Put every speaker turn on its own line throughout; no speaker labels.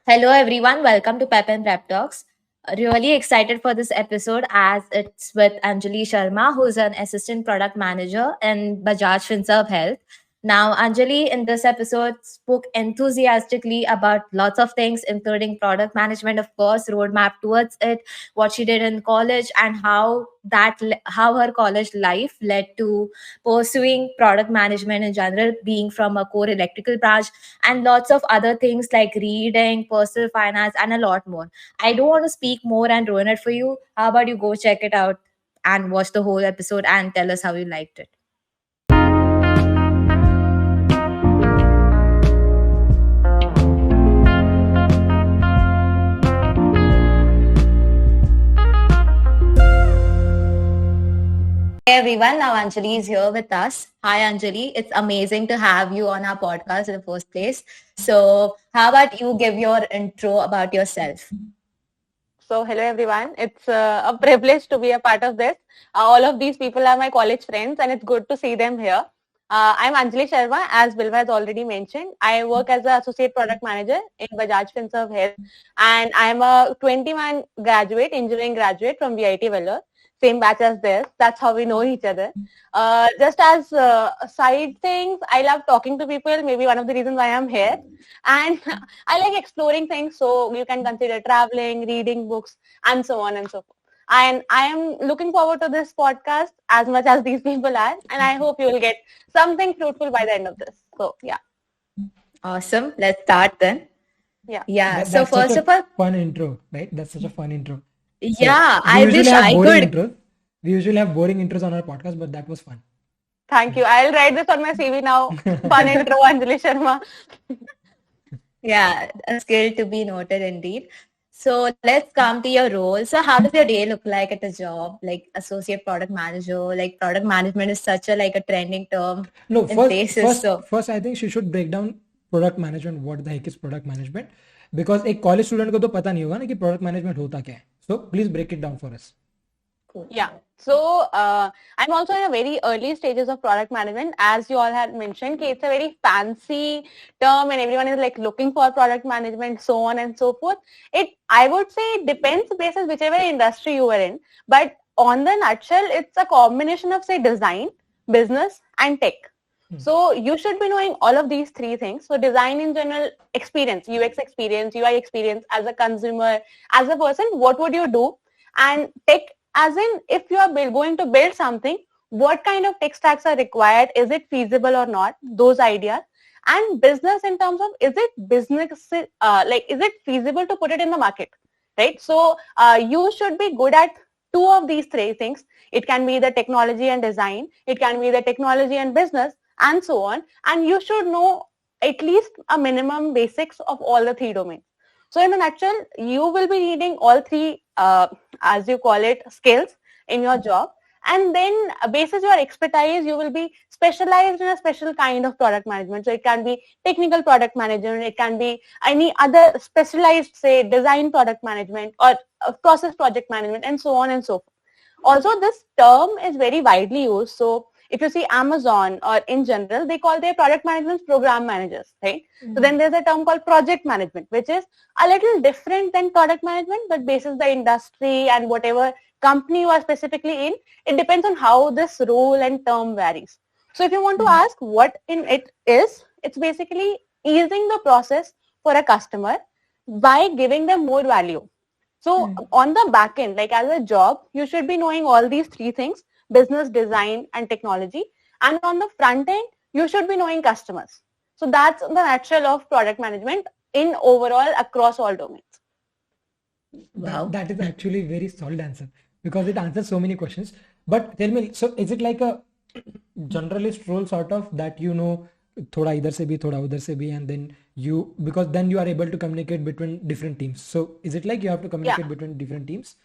Hello, everyone. Welcome to Pep and Prep Talks. Really excited for this episode as it's with Anjali Sharma, who's an assistant product manager in Bajaj Finserv Health. Now, Anjali in this episode spoke enthusiastically about lots of things, including product management, of course, roadmap towards it, what she did in college, and how her college life led to pursuing product management in general, being from a core electrical branch and lots of other things like reading, personal finance, and a lot more. I don't want to speak more and ruin it for you. How about you go check it out and watch the whole episode and tell us how you liked it? Hey everyone, now Anjali is here with us. Hi Anjali, it's amazing to have you on our podcast in the first place. So, how about you give your intro about yourself?
So, hello everyone. It's a privilege to be a part of this. All of these people are my college friends and it's good to see them here. I'm Anjali Sharma, as Bilva has already mentioned. I work as an associate product manager in Bajaj Finserv Health and I'm a 21 graduate, engineering graduate from VIT Vellore. Same batch as theirs. That's how we know each other. Just as side things, I love talking to people. Maybe one of the reasons why I'm here. And I like exploring things, so you can consider traveling, reading books, and so on and so forth. And I am looking forward to this podcast as much as these people are, and I hope you will get something fruitful by the end of this. So, yeah.
Awesome. Let's start then.
Yeah.
Yeah.
That,
So
that's such
first
a
of all,
fun intro, right? That's such a fun intro. So
yeah,
we
I
usually
wish
have
I
boring
could.
intros. We usually have boring intros on our podcast, but that was fun.
Thank you. I'll write this on my CV now. Fun intro, Anjali Sharma.
Yeah, a skill to be noted indeed. So let's come to your role. So how does your day look like at a job, like associate product manager? Like product management is such a like a trending term
No,
in
first,
places.
first,
So
first, I think she should break down product management. What the heck is product management? Because एक college student को तो पता नहीं होगा ना कि product management होता क्या है. So please break it down for us.
cool.
Yeah. So I'm also in a very early stages of product management. As you all had mentioned, it's a very fancy term and everyone is like looking for product management, so on and so forth. I would say it depends basis whichever industry you are in. But on the nutshell, it's a combination of say design, business and tech. So you should be knowing all of these three things. So design in general, experience, UX experience, UI experience as a consumer, as a person, what would you do? And tech as in if you are going to build something, what kind of tech stacks are required? Is it feasible or not? Those ideas. And business in terms of is it business, is it feasible to put it in the market, right? So you should be good at two of these three things. It can be the technology and design. It can be the technology and business and so on. And you should know at least a minimum basics of all the three domains. So in a nutshell, you will be needing all three, as you call it, skills in your job. And then basis your expertise, you will be specialized in a special kind of product management. So it can be technical product management, it can be any other specialized, say, design product management or process project management and so on and so forth. Also, this term is very widely used. So if you see Amazon or in general, they call their product management program managers, right? So then there's a term called project management, which is a little different than product management, but basis the industry and whatever company you are specifically in, it depends on how this role and term varies. So if you want to ask what in it is, it's basically easing the process for a customer by giving them more value. So on the back end, like as a job, you should be knowing all these three things: business, design, and technology. And on the front end, you should be knowing customers. So that's the nutshell of product management in overall across all domains.
Wow.
That is actually a very solid answer because it answers so many questions. But tell me, so is it like a generalist role sort of that you know थोड़ा इधर से भी थोड़ा उधर से भी and then you because then you are able to communicate between different teams. So is it like you have to communicate
Yeah.
between different teams?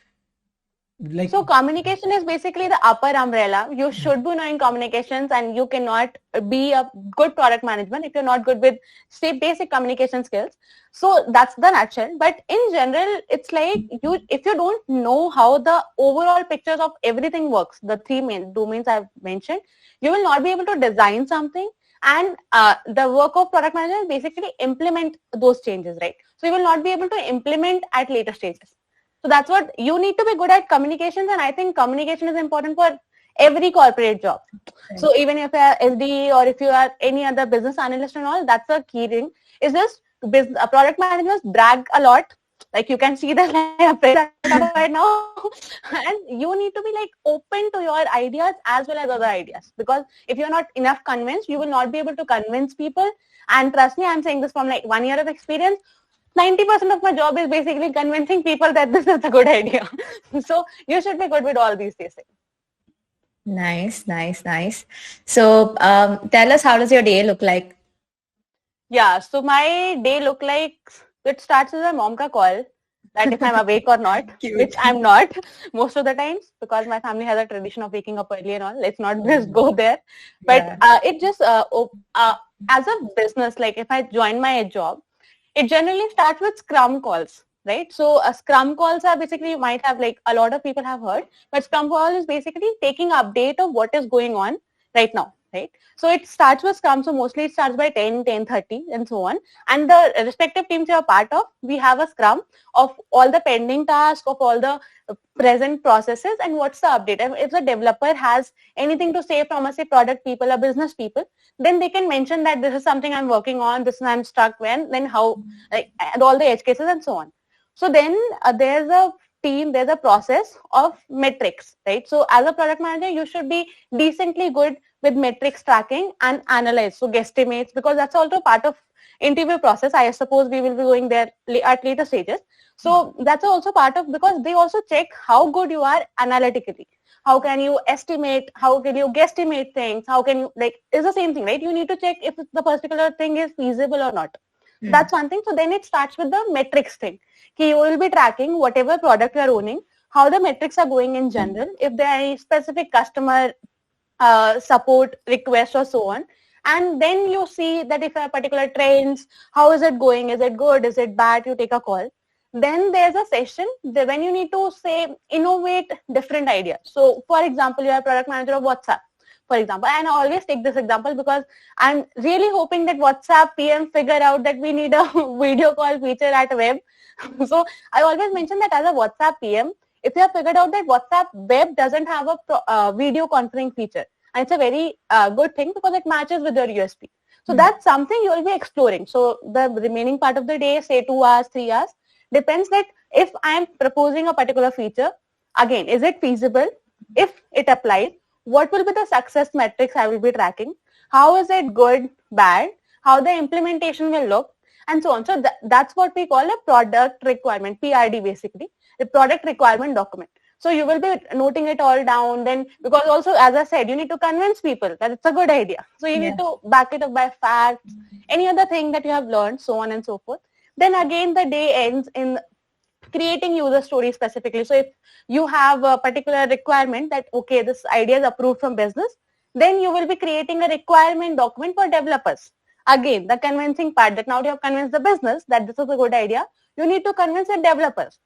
Like
So communication is basically the upper umbrella. You should be knowing communications and you cannot be a good product management if you're not good with say basic communication skills. So that's the nutshell. But in general, it's like if you don't know how the overall pictures of everything works, the three main domains I've mentioned, you will not be able to design something And the work of product manager is basically implement those changes, right? So you will not be able to implement at later stages. So that's what you need to be good at, communications. And I think communication is important for every corporate job. So even if you are SD or if you are any other business analyst and all, that's a key thing. Is just product managers brag a lot. Like you can see that right now, and you need to be like open to your ideas as well as other ideas, because if you're not enough convinced, you will not be able to convince people. And trust me, I'm saying this from like 1 year of experience. 90% of my job is basically convincing people that this is a good idea. So you should be good with all these things.
Nice, nice, nice. So tell us, how does your day look like?
Yeah, so my day look like, it starts with a mom ka call, that if I'm awake or not, which I'm not most of the times, because my family has a tradition of waking up early and all. Let's not just go there. But it just, as a business, like if I join my job, it generally starts with Scrum calls, right? So Scrum calls are basically, you might have like a lot of people have heard, but Scrum call is basically taking update of what is going on right now, right? So it starts with Scrum. So mostly it starts by 10, 10:30 and so on. And the respective teams you are part of, we have a Scrum of all the pending tasks, of all the present processes, and what's the update. And if the developer has anything to say from, say, product people or business people, then they can mention that this is something I'm working on, this is I'm stuck when, then how, like, and all the edge cases and so on. So then there's a team, there's a process of metrics, right? So as a product manager, you should be decently good with metrics tracking and analyze. So guesstimates, because that's also part of interview process. I suppose we will be going there at later stages. So that's also part of, because they also check how good you are analytically. How can you estimate? How can you guesstimate things? How can you, like, it's the same thing, right? You need to check if the particular thing is feasible or not. That's one thing. So then it starts with the metrics thing. You will be tracking whatever product you are owning, how the metrics are going in general, if there are any specific customer support requests or so on. And then you see that if a particular trends, how is it going? Is it good? Is it bad? You take a call. Then there's a session when you need to say innovate different ideas. So for example, you are a product manager of WhatsApp, for example, and I always take this example because I'm really hoping that WhatsApp PM figure out that we need a video call feature at web. So I always mention that as a WhatsApp PM, if you have figured out that WhatsApp web doesn't have a video conferencing feature, and it's a very good thing because it matches with your USP. So that's something you will be exploring. So the remaining part of the day, say 2 hours, 3 hours, depends that if I am proposing a particular feature, again, is it feasible? If it applies, what will be the success metrics I will be tracking? How is it good, bad? How the implementation will look? And so on. So that's what we call a product requirement, PRD basically, the product requirement document. So you will be noting it all down then, because also, as I said, you need to convince people that it's a good idea. So you need to back it up by facts, any other thing that you have learned, so on and so forth. Then again, the day ends in creating user stories specifically. So if you have a particular requirement that, okay, this idea is approved from business, then you will be creating a requirement document for developers. Again, the convincing part, that now you have convinced the business that this is a good idea, you need to convince the developers.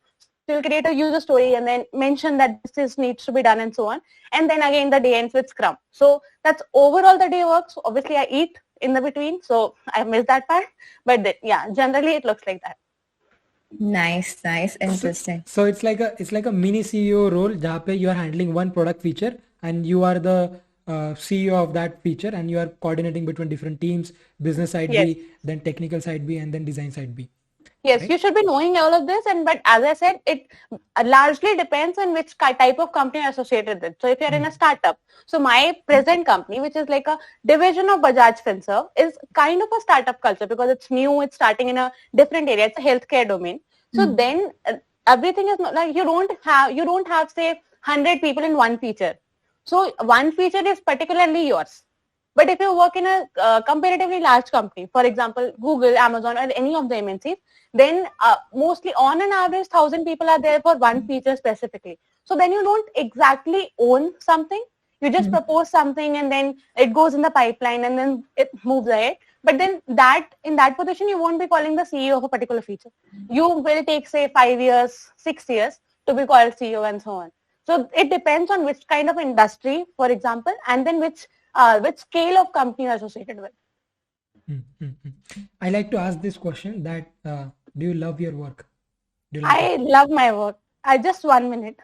So you'll create a user story and then mention that this needs to be done and so on. And then again, the day ends with Scrum. So that's overall the day works. Obviously, I eat in the between, so I missed that part. But then, yeah, generally it looks like that.
Nice, nice, interesting.
So it's like a mini CEO role, जहाँ पे you are handling one product feature and you are the CEO of that feature, and you are coordinating between different teams, business side B, then technical side B, and then design side B.
Yes, right? You should be knowing all of this, but as I said, it largely depends on which type of company you're associated with. So if you're in a startup, so my present company, which is like a division of Bajaj Finserv, is kind of a startup culture because it's new, it's starting in a different area, it's a healthcare domain. So then everything is not like you don't have say 100 people in one feature. So one feature is particularly yours. But if you work in a comparatively large company, for example, Google, Amazon, or any of the MNCs, then mostly on an average, 1,000 people are there for one feature specifically. So then you don't exactly own something. You just propose something and then it goes in the pipeline and then it moves ahead. But then in that position, you won't be calling the CEO of a particular feature. You will take, say, 5 years, 6 years to be called CEO and so on. So it depends on which kind of industry, for example, and then which scale of company you're associated with.
I like to ask this question that do you love your work? Do you like
I
it?
love my work. I just 1 minute.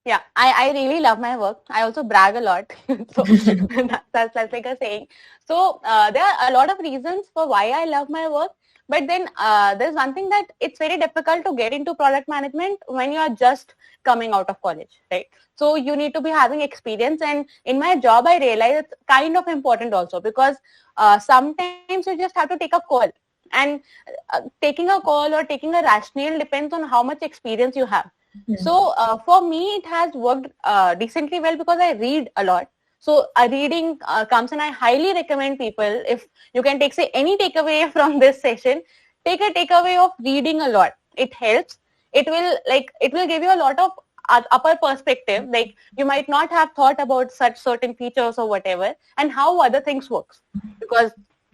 Yeah, I really love my work. I also brag a lot. So that's like a saying. So there are a lot of reasons for why I love my work. But then there's one thing that it's very difficult to get into product management when you are just coming out of college, right? So you need to be having experience. And in my job, I realize it's kind of important also because sometimes you just have to take a call. And taking a call or taking a rationale depends on how much experience you have. So for me, it has worked decently well because I read a lot. So reading comes, and I highly recommend people, if you can take, say, any takeaway from this session, take a takeaway of reading a lot. It helps. It will give you a lot of upper perspective. Like you might not have thought about such certain features or whatever, and how other things works, because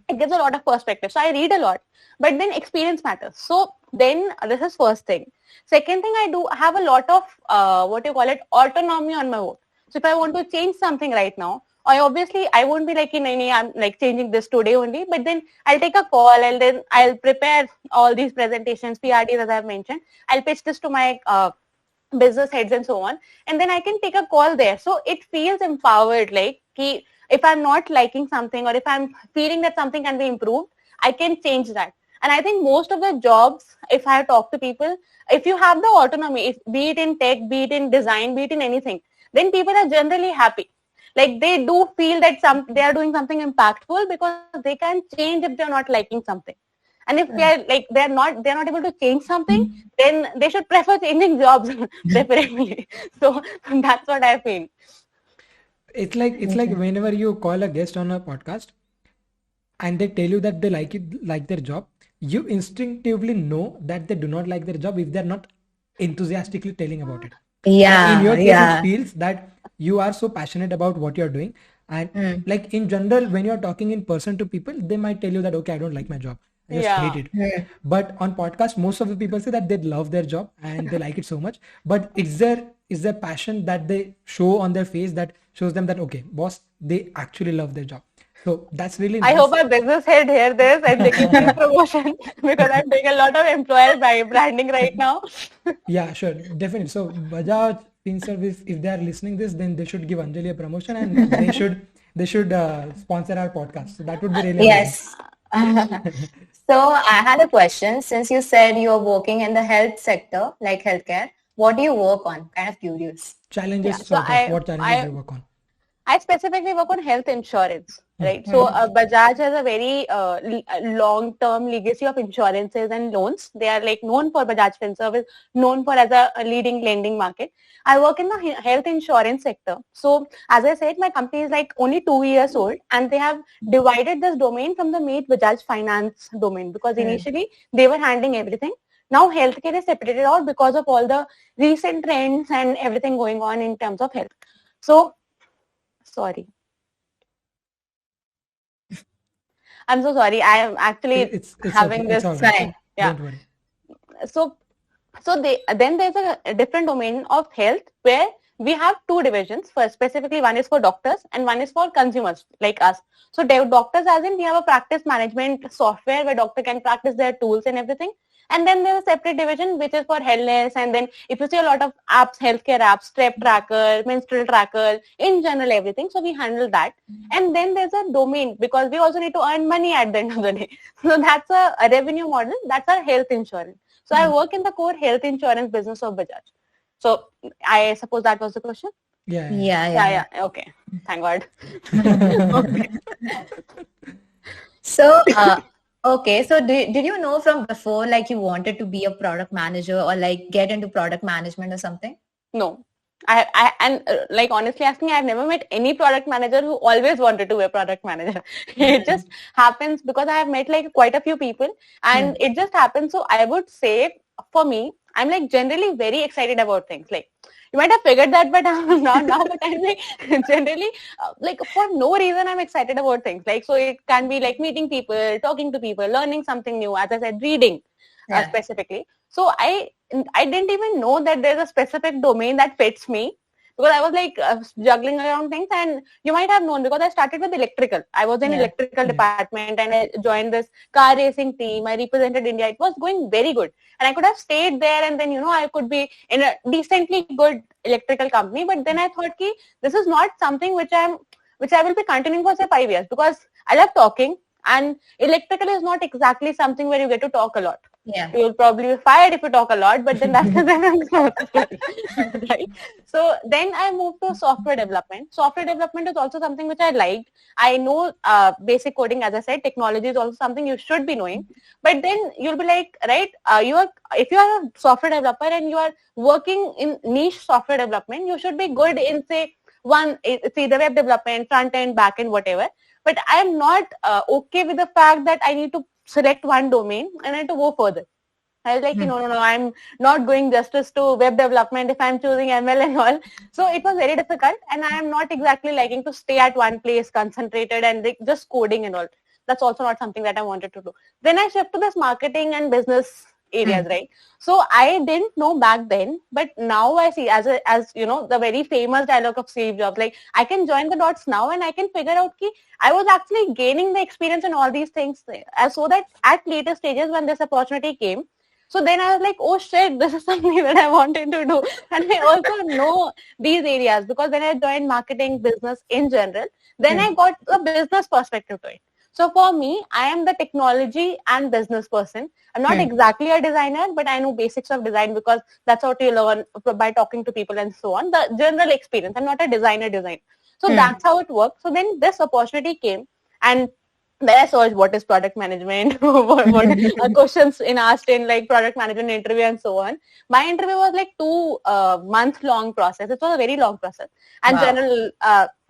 it gives a lot of perspective. So I read a lot, but then experience matters. So then this is first thing. Second thing, I do have a lot of what you call it, autonomy on my work. So if I want to change something right now, I won't be like in any, I'm like changing this today only, but then I'll take a call and then I'll prepare all these presentations, PRDs as I've mentioned. I'll pitch this to my business heads and so on, and then I can take a call there. So it feels empowered, like if I'm not liking something or if I'm feeling that something can be improved, I can change that. And I think most of the jobs, if I talk to people, if you have the autonomy, be it in tech, be it in design, be it in anything, then people are generally happy. Like they do feel that they are doing something impactful because they can change if they're not liking something. And if they're not able to change something, then they should prefer changing jobs preferably. So that's what I feel.
It's like whenever you call a guest on a podcast and they tell you that they like their job, you instinctively know that they do not like their job if they're not enthusiastically telling about it. And in
Yeah,
your case, it
yeah.
feels that you are so passionate about what you're doing. And like in general, when you're talking in person to people, they might tell you that, okay, I don't like my job. I just hate
Yeah.
it. But on podcast, most of the people say that they love their job and they like it so much. But is there passion that they show on their face that shows them that, okay, boss, they actually love their job. So that's really
I hope
nice.
our business head hear this and they give me a promotion because I'm doing a lot of employer branding right now.
Yeah, sure, definitely. So Bajaj Finserv, if they are listening this, then they should give Anjali a promotion and they should sponsor our podcast. So that would be really amazing.
Yes. So I had a question. Since you said you're working in the health sector, like healthcare, what do you work on? Kind of curious.
Yeah.
Challenges,
So
sort of.
I
What challenges do
I
you work on?
I specifically work on health insurance,
Hmm.
right? So Bajaj has a very long-term legacy of insurances and loans. They are like known for Bajaj Finserv is known for as a leading lending market. I work in the health insurance sector. So as I said, my company is like only 2 years old, and they have divided this domain from the Meet Bajaj Finance domain because initially they were handling everything. Now healthcare is separated out because of all the recent trends and everything going on in terms of health. So sorry. I'm so sorry. I am actually
It's okay.
having
It's
this.
all right.
Fine.
Yeah.
Don't worry.
So then there's a different domain of health where we have two divisions. For specifically, one is for doctors and one is for consumers like us. So doctors, as in we have a practice management software where doctor can practice their tools and everything. And then there's a separate division which is for wellness. And then if you see a lot of apps, healthcare apps, step tracker, menstrual tracker, in general everything. So we handle that. And then there's a domain because we also need to earn money at the end of the day. So that's a revenue model. That's our health insurance. So I work in the core health insurance business of Bajaj. So I suppose that was the question.
Yeah,
Yeah,
Yeah,
yeah.
yeah. Okay. Thank God.
yeah.
Okay.
So, okay. So, did you know from before, like you wanted to be a product manager or like get into product management or something?
No. Like honestly asking, I've never met any product manager who always wanted to be a product manager. It just happens because I have met like quite a few people and it just happens. So I would say for me, I'm like generally very excited about things. Like you might have figured that, but now, but I'm like generally like for no reason I'm excited about things. Like so it can be like meeting people, talking to people, learning something new. As I said, reading
Yeah.
specifically. So I didn't even know that there's a specific domain that fits me. because I was like juggling around things. And you might have known because I started with electrical. I was in
Yeah.
electrical department and I joined this car racing team. I represented India. It was going very good. And I could have stayed there and then, I could be in a decently good electrical company. But then I thought, this is not something which I will be continuing for say 5 years, because I love talking, and electrical is not exactly something where you get to talk a lot.
Yeah.
You'll probably be fired if you talk a lot, but then that's another story, right? So then I moved to software development. Software development is also something which I liked. I know basic coding, as I said, technology is also something you should be knowing. But then you'll be like, right, if you are a software developer and you are working in niche software development, you should be good in say it's either web development, front end, back end, whatever. But I am not okay with the fact that I need to select one domain and I need to go further. I was like, no, I'm not going justice to web development if I'm choosing ML and all. So it was very difficult, and I am not exactly liking to stay at one place concentrated and like just coding and all. That's also not something that I wanted to do. Then I shift to this marketing and business areas, right? So I didn't know back then, but now I see as the very famous dialogue of Steve Jobs, like I can join the dots now and I can figure out I was actually gaining the experience in all these things, so that at later stages when this opportunity came, so then I was like, oh shit, this is something that I wanted to do. And I also know these areas because when I joined marketing business in general, then I got a business perspective to it. So for me, I am the technology and business person. I'm not exactly a designer, but I know basics of design because that's what you learn by talking to people and so on. The general experience. I'm not a designer. So that's how it works. So then this opportunity came, and then I searched what is product management, what are questions asked in like product management interview and so on. My interview was like 2 month long process. It was a very long process, and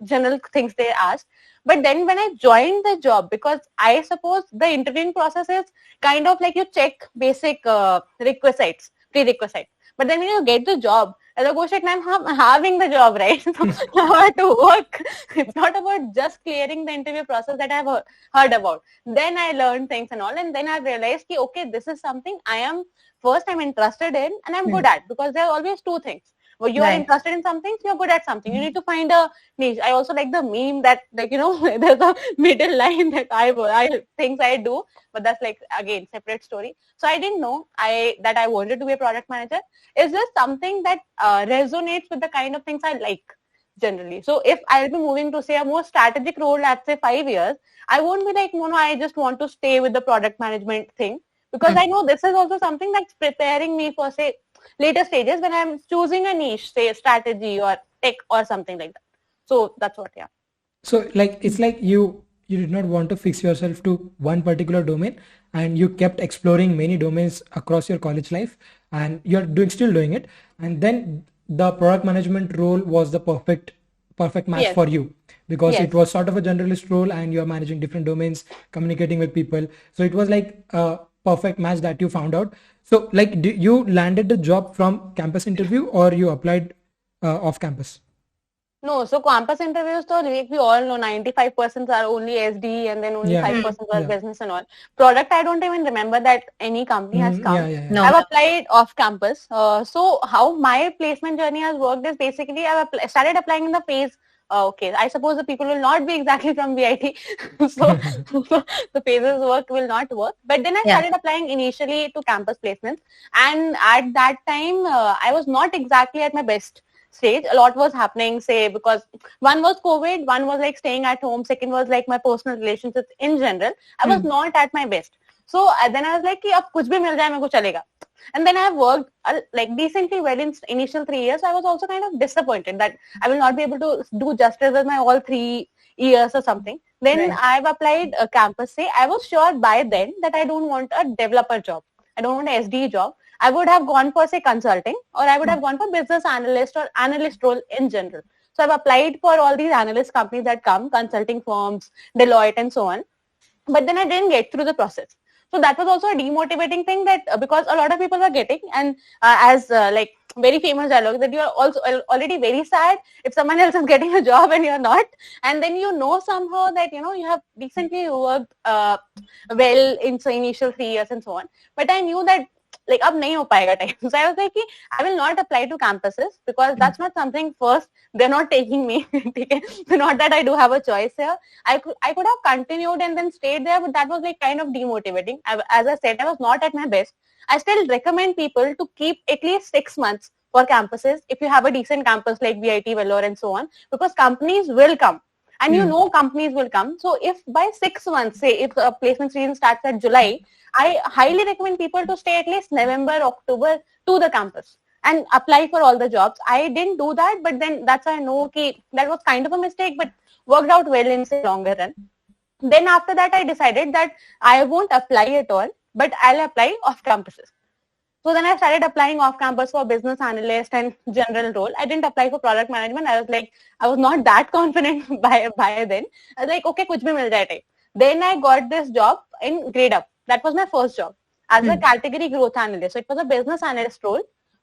general things they asked. But then when I joined the job, because I suppose the interviewing process is kind of like you check basic prerequisites. But then when you get the job, as a go shit, I'm having the job, right? So now I have to work. It's not about just clearing the interview process that I've heard about. Then I learned things and all, and then I realized, okay, this is something I'm interested in and I'm good at, because there are always two things. Well, you are interested in something, so you're good at something. You need to find a niche. I also like the meme that, like, there's a middle line that I things I do, but that's like, again, separate story. So I didn't know that I wanted to be a product manager. Is this something that resonates with the kind of things I like generally? So if I'll be moving to say a more strategic role at say 5 years, I won't be like, no, I just want to stay with the product management thing, because I know this is also something that's preparing me for say later stages when I'm choosing a niche, say strategy or tech or something like that. So that's what, yeah.
So like it's like you did not want to fix yourself to one particular domain, and you kept exploring many domains across your college life, and you're still doing it, and then the product management role was the perfect match for you, because it was sort of a generalist role and you're managing different domains, communicating with people. So it was like a perfect match that you found out. So like you landed the job from campus interview or you applied off campus?
No, so campus interviews, so like we all know 95% are only SD and then only 5% are business and all. Product, I don't even remember that any company has come.
No.
I've applied off campus. So how my placement journey has worked is basically I've started applying in the phase. Okay, I suppose the people will not be exactly from VIT, so the phases will not work. But then I started applying initially to campus placements, and at that time I was not exactly at my best stage. A lot was happening, say, because one was COVID, one was like staying at home, second was like my personal relationships in general. I was not at my best. So then I was like, ab kuch bhi mil jaye, mere ko chalega. And then I worked like decently well in initial 3 years. So I was also kind of disappointed that I will not be able to do justice with my all 3 years or something. Then I've applied a campus. Say, I was sure by then that I don't want a developer job. I don't want an SD job. I would have gone for say consulting, or I would have gone for business analyst or analyst role in general. So I've applied for all these analyst companies that come, consulting firms, Deloitte and so on. But then I didn't get through the process. So that was also a demotivating thing, that because a lot of people are getting, and as like very famous dialogue, that you are also already very sad if someone else is getting a job and you're not. And then somehow that you have decently worked well in initial 3 years and so on. But I knew that like ab nahi ho payega time. So I was like I will not apply to campuses because that's not something. First, they're not taking me. Not that I do have a choice here. I could have continued and then stayed there, but that was like kind of demotivating. As I said, I was not at my best. I still recommend people to keep at least 6 months for campuses if you have a decent campus like VIT, Vellore and so on, because companies will come. And you know companies will come. So if by 6 months, say if a placement season starts at July, I highly recommend people to stay at least November, October to the campus and apply for all the jobs. I didn't do that, but then that's why I know okay, that was kind of a mistake, but worked out well in say longer run. Then after that, I decided that I won't apply at all, but I'll apply off campuses. So then I started applying off campus for business analyst and general role. I didn't apply for product management. I was not that confident by then. I was like, okay, kuch bhi mil jaye type. Then I got this job in Grade Up. That was my first job as a category growth analyst. So it was a business analyst role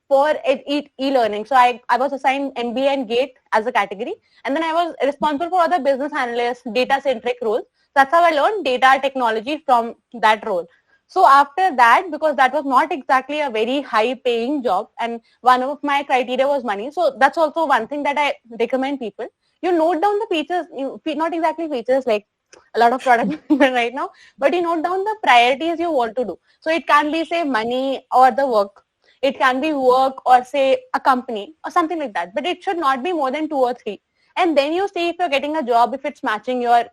for e-learning. So I was assigned MBA and GATE as a category. And then I was responsible for other business analyst, data-centric roles. That's how I learned data technology from that role. So after that, because that was not exactly a very high paying job and one of my criteria was money. So that's also one thing that I recommend people. You note down the features, not exactly features like a lot of product right now, but you note down the priorities you want to do. So it can be say money or the work. It can be work or say a company or something like that. But it should not be more than 2 or 3. And then you see if you're getting a job, if it's matching your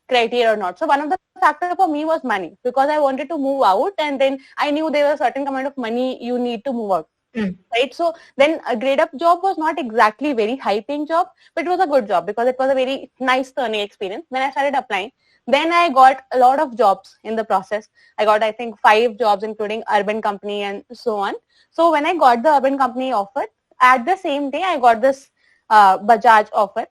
criteria or not. So one of the factors for me was money because I wanted to move out and then I knew there was a certain amount of money you need to move out. Right. So then a Grade Up job was not exactly very high paying job, but it was a good job because it was a very nice learning experience. When I started applying, then I got a lot of jobs in the process. I got, I think, 5 jobs, including urban company and so on. So when I got the urban company offer, at the same day, I got this Bajaj offer.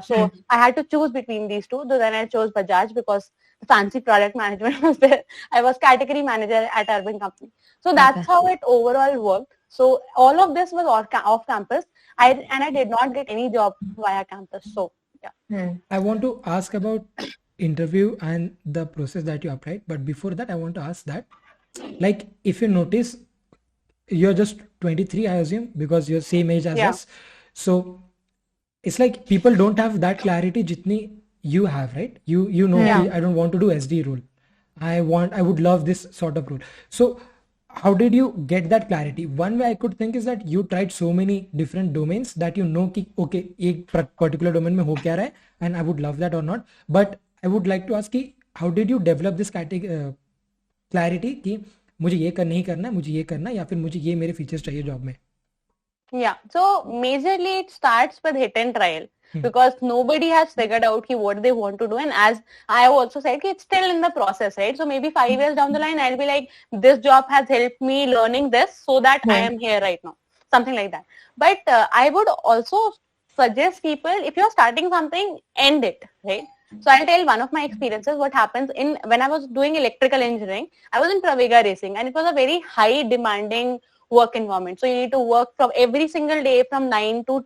So I had to choose between these two. So then I chose Bajaj because the fancy product management was there. I was category manager at urban company. So that's how it overall worked. So all of this was off campus. I did not get any job via campus. So yeah.
I want to ask about interview and the process that you applied, but before that I want to ask that, like, if you notice, you're just 23, I assume, because you're same age as us. So it's like people don't have that clarity jitni you have, right? You know, I don't want to do SD role. I would love this sort of role. So how did you get that clarity? One way I could think is that you tried so many different domains that you know ki, okay, एक particular domain में हो क्या रहा है, and I would love that or not. But I would like to ask कि how did you develop this clarity कि मुझे ये नहीं करना है, मुझे ये करना है, या फिर मुझे ये मेरे फीचर्स चाहिए जॉब में?
Yeah, so majorly it starts with hit and trial because nobody has figured out what they want to do. And as I also said, it's still in the process, right? So maybe 5 years down the line, I'll be like, this job has helped me learning this so that I am here right now, something like that. But I would also suggest people, if you're starting something, end it, right? So I'll tell one of my experiences what happens when I was doing electrical engineering. I was in Pravega Racing and it was a very high demanding work environment. So you need to work from every single day from 9 to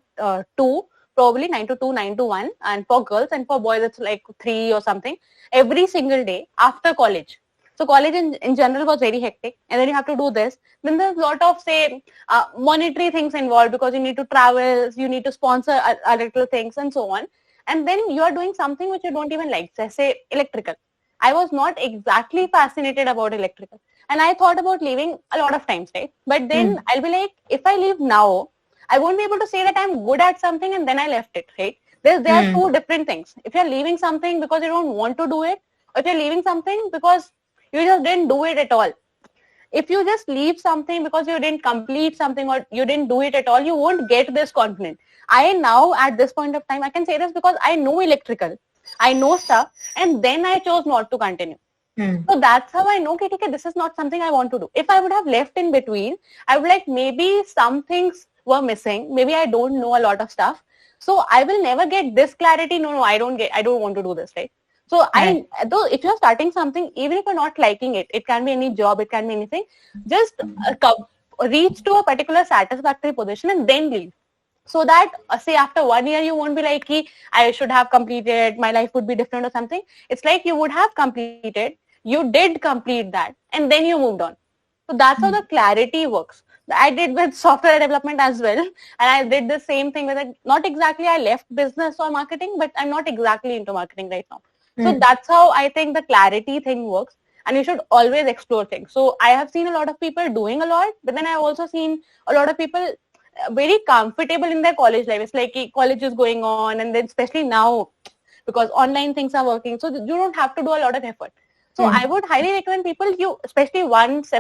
2, probably 9 to 2, 9 to 1. And for girls and for boys, it's like 3 or something every single day after college. So college in general was very hectic. And then you have to do this. Then there's a lot of, say, monetary things involved because you need to travel, you need to sponsor a little things and so on. And then you are doing something which you don't even like, say electrical. I was not exactly fascinated about electrical. And I thought about leaving a lot of times, right? But then I'll be like, if I leave now, I won't be able to say that I'm good at something and then I left it, right? There are two different things. If you're leaving something because you don't want to do it, or if you're leaving something because you just didn't do it at all. If you just leave something because you didn't complete something or you didn't do it at all, you won't get this confidence. I now, at this point of time, I can say this because I know electrical. I know stuff, and then I chose not to continue. So that's how I know, okay, this is not something I want to do. If I would have left in between, I would like maybe some things were missing. Maybe I don't know a lot of stuff. So I will never get this clarity. No, I don't want to do this, right? So though if you're starting something, even if you're not liking it, it can be any job, it can be anything, just reach to a particular satisfactory position and then leave. So that, say, after 1 year, you won't be like, I should have completed, my life would be different or something. It's like you would have completed, you did complete that, and then you moved on. So that's how the clarity works. I did with software development as well. And I did the same thing with it. Not exactly I left business or marketing, but I'm not exactly into marketing right now. So that's how I think the clarity thing works. And you should always explore things. So I have seen a lot of people doing a lot, but then I've also seen a lot of people very comfortable in their college life. It's like college is going on, and then especially now because online things are working, so you don't have to do a lot of effort. So I would highly recommend people, you especially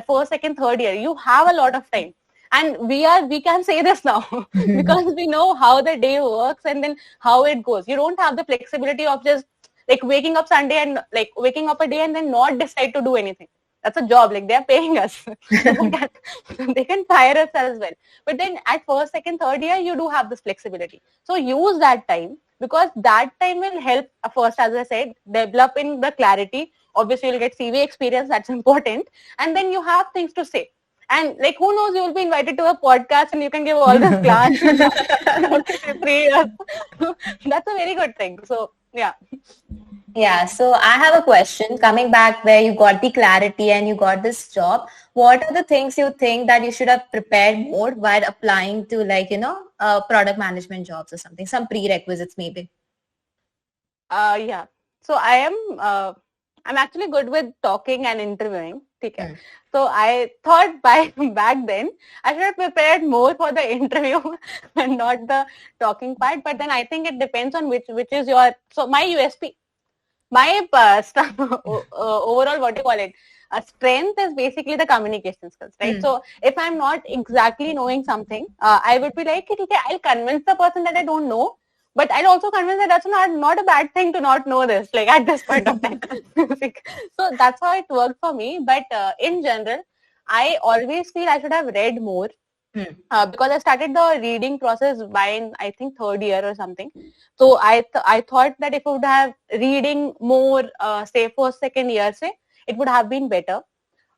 first, second, third year, you have a lot of time. And we can say this now because we know how the day works and then how it goes. You don't have the flexibility of just like waking up Sunday and like waking up a day and then not decide to do anything. That's a job, like they're paying us. They can fire us as well. But then at first, second, third year, you do have this flexibility. So use that time, because that time will help first, as I said, develop in the clarity. Obviously, you'll get CV experience, that's important. And then you have things to say. And like, who knows, you'll be invited to a podcast and you can give all the plans after 3 years. That's a very good thing. So, yeah.
Yeah, so I have a question. Coming back where you got the clarity and you got this job, what are the things you think that you should have prepared more while applying to, like, product management jobs or something, some prerequisites maybe?
Yeah. So I'm actually good with talking and interviewing. Okay. So I thought back then I should have prepared more for the interview and not the talking part. But then I think it depends on which is your, so my USP, my overall, what do you call it? Strength is basically the communication skills, right? So if I'm not exactly knowing something, I would be like, okay, I'll convince the person that I don't know, but I'll also convince that that's not a bad thing to not know this, like at this point of time. So that's how it worked for me. But in general, I always feel I should have read more. Because I started the reading process by, I think, third year or something. So I thought that if I would have reading more, say first, second year, say, it would have been better.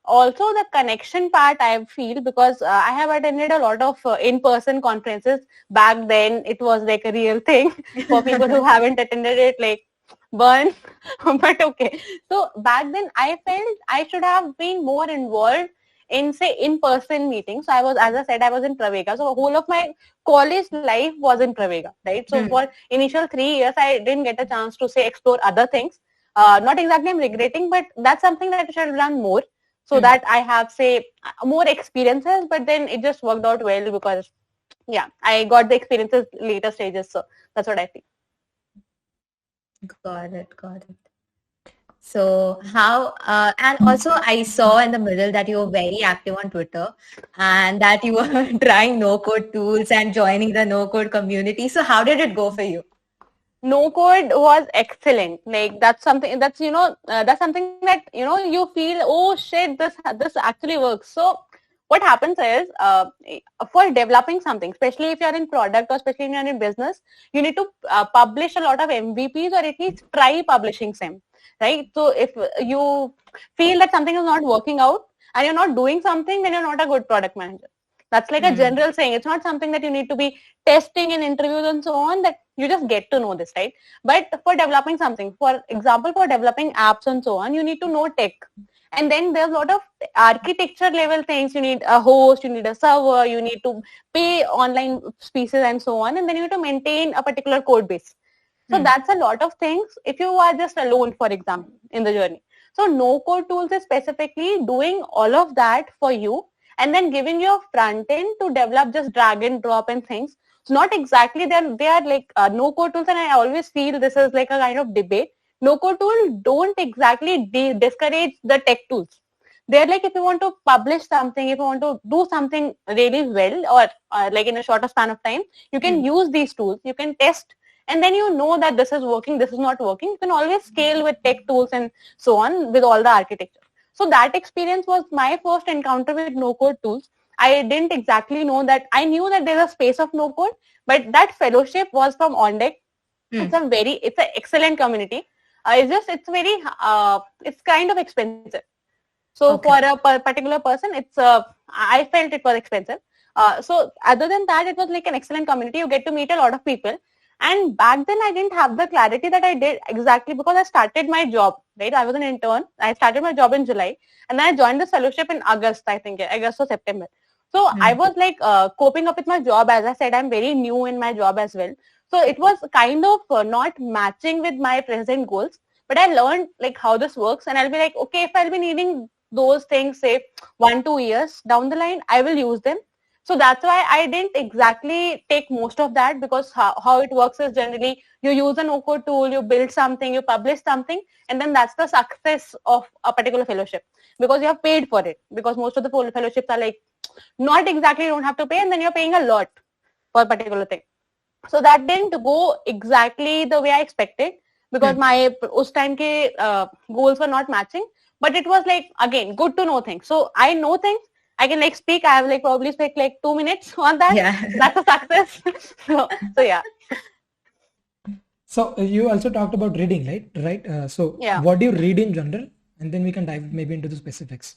Also the connection part, I feel, because I have attended a lot of in-person conferences. Back then it was like a real thing. For people who haven't attended it, like, burn. But okay, so back then I felt I should have been more involved in, say, in-person meetings. So I was, as I said, I was in Pravega, so the whole of my college life was in Pravega, right? So for initial 3 years I didn't get a chance to, say, explore other things. Not exactly I'm regretting, but that's something that I should have done more, so that I have, say, more experiences. But then it just worked out well because, yeah, I got the experiences later stages. So that's what I feel.
Got it. So how, and also I saw in the middle that you were very active on Twitter and that you were trying no-code tools and joining the no-code community. So how did it go for you?
No code was excellent. Like, that's something that's, that's something that, you feel, oh shit, this actually works. So what happens is, for developing something, especially if you're in product or especially if you're in business, you need to publish a lot of MVPs, or at least try publishing some, right? So if you feel that something is not working out and you're not doing something, then you're not a good product manager. That's like a general saying. It's not something that you need to be testing in interviews and so on, that you just get to know this, right? But for developing something, for example, for developing apps and so on, you need to know tech. And then there's a lot of architecture level things. You need a host, you need a server, you need to pay online pieces and so on. And then you need to maintain a particular code base. So that's a lot of things if you are just alone, for example, in the journey. So no code tools is specifically doing all of that for you and then giving you a front end to develop just drag and drop and things. It's not exactly, they are like no code tools, and I always feel this is like a kind of debate. No code tool don't exactly discourage the tech tools. They're like, if you want to publish something, if you want to do something really well, or like in a shorter span of time, you can use these tools, you can test, and then you know that this is working, this is not working. You can always scale with tech tools and so on with all the architecture. So that experience was my first encounter with no-code tools. I didn't exactly know that. I knew that there's a space of no-code, but that fellowship was from OnDeck. It's an excellent community. It's kind of expensive. So for a particular person, I felt it was expensive. So other than that, it was like an excellent community. You get to meet a lot of people. And back then I didn't have the clarity that I did exactly, because I started my job, right? I was an intern. I started my job in July, and then I joined the fellowship in August, I think, August or September. So I was like coping up with my job. As I said, I'm very new in my job as well. So it was kind of not matching with my present goals. But I learned like how this works, and I'll be like, okay, if I'll be needing those things, say 1-2 years down the line, I will use them. So that's why I didn't exactly take most of that, because how it works is generally you use a no-code tool, you build something, you publish something, and then that's the success of a particular fellowship, because you have paid for it. Because most of the fellowships are like not exactly, you don't have to pay, and then you're paying a lot for a particular thing. So that didn't go exactly the way I expected, because my us time ke goals were not matching. But it was like, again, good to know things. So I know things. I can like speak. I have like probably speak like 2 minutes on that.
Yeah.
That's a success. so yeah.
So you also talked about reading, right? Right. So
Yeah.
what do you read in general? And then we can dive maybe into the specifics.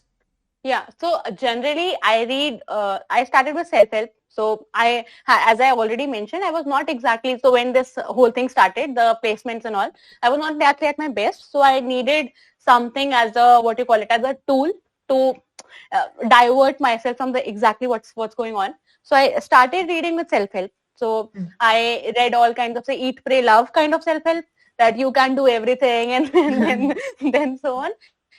Yeah. So generally, I read. I started with self-help. So as I already mentioned, I was not exactly. So when this whole thing started, the placements and all, I was not exactly at my best. So I needed something as a, what you call it, as a tool to divert myself from the exactly what's going on. So I started reading with self-help. So I read all kinds of, say, Eat, Pray, Love kind of self-help, that you can do everything, and then so on.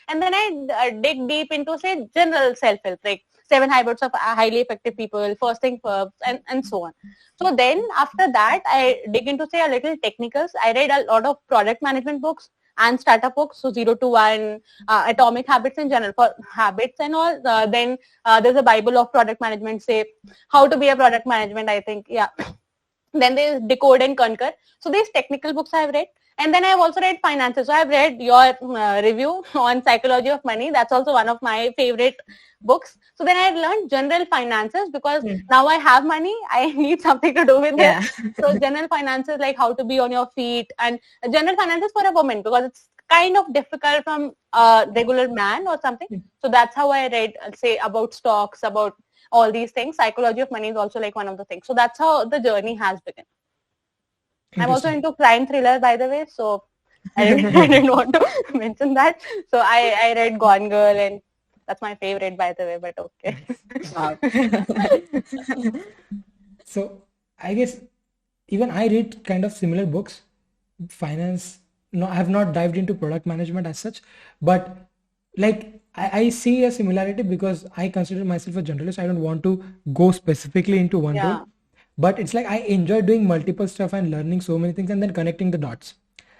And then I dig deep into, say, general self-help, like 7 Habits of Highly Effective People, First Thing First, and so on. So then after that, I dig into, say, a little technicals. I read a lot of product management books and startup books, so 0 to 1, Atomic Habits in general, for habits and all. Then there's a Bible of product management, say, How to Be a Product Management, I think, yeah. Then there's Decode and Conquer. So these technical books I've read. And then I've also read finances. So I've read your review on Psychology of Money. That's also one of my favorite books. So then I learned general finances, because now I have money. I need something to do with
Yeah.
it. So general finances, like how to be on your feet, and general finances for a woman, because it's kind of difficult from a regular man or something. So that's how I read, say, about stocks, about all these things. Psychology of Money is also like one of the things. So that's how the journey has begun. I'm also into crime thriller, by the way, so I didn't want to mention that. So I read Gone Girl, and that's my favorite, by the way, but okay.
Wow.
So I guess even I read kind of similar books, finance. No, I have not dived into product management as such, but like I see a similarity because I consider myself a generalist. I don't want to go specifically into one
Yeah.
role, but it's like I enjoy doing multiple stuff and learning so many things and then connecting the dots.